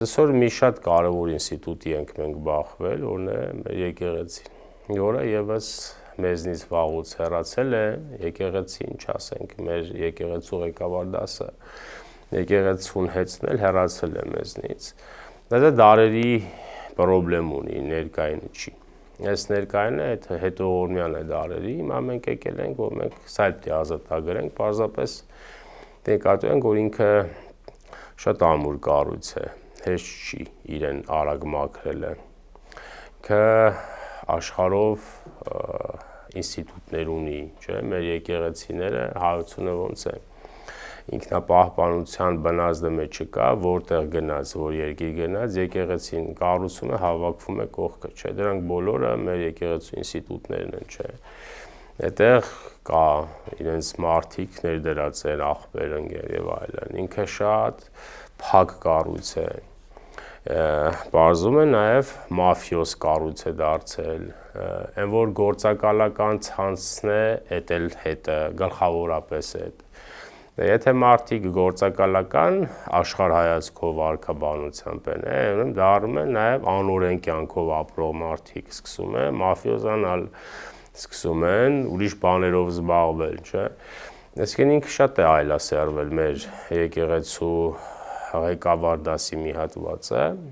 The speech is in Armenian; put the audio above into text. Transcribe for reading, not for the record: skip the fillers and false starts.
Այսօր մի շատ կարևոր ինստիտուտի ենք մենք բախվել, որն է մեր եկեղեցին, որը եւս մեզնից վաղուց հեռացել է, եկեղեցին, չասենք, մեր եկեղեցու ղեկավար դասը եկեղեցուն հեծնել հեռացել է մեզնից։ Դա դարերի պրոբլեմ ունի, ներկային չի։ Այս ներկայինը այդ հետողորմյան է դարերի, հիմա մենք եկել ենք, որ մենք սա պետք է ազատագրենք, պարզապես նկատում ենք, որ ինքը շատ ամուր կառույց է, հեշտ չի իրեն արագ մաքրելը, ինքը աշխարհով ինստիտուտներ ունի, չէ՞, մեր եկեղեցիները հայությունը ոնց է, ինքնապահպանության բնազդը մեջ չկա, որտեղ գնաց, որ երկիր գնաց, եկեղեցին կառուցումը հավաքվում է կողքը, չէ՞, դրանք բոլորը մեր եկեղեցու ինստիտուտներն են, չէ՞։ Այդտեղ կա իրենց մարդիկ ներդրած են, աղբեր, ընկեր եւ այլն, ինքը շատ փակ կառույց է, պարզում է նաև մաֆիոզ կառույց է դարձել, այն որ գործակալական ցանցն է, էդ էլ հետը գլխավորապես այդ։ Եթե մարդիկ գործակալական աշխարհայացքով արքաբանությամբ են, դառնում են նաև անօրեն կյանքով ապրող մարդիկ, սկսում են մաֆիոզանալ, սկսում են ուրիշ բաներով զբաղվել, չէ՞։ Այսինքն ինքը շատ է այլասերվել մեր եկեղեցու ղեկավար դասի մի հատվածը,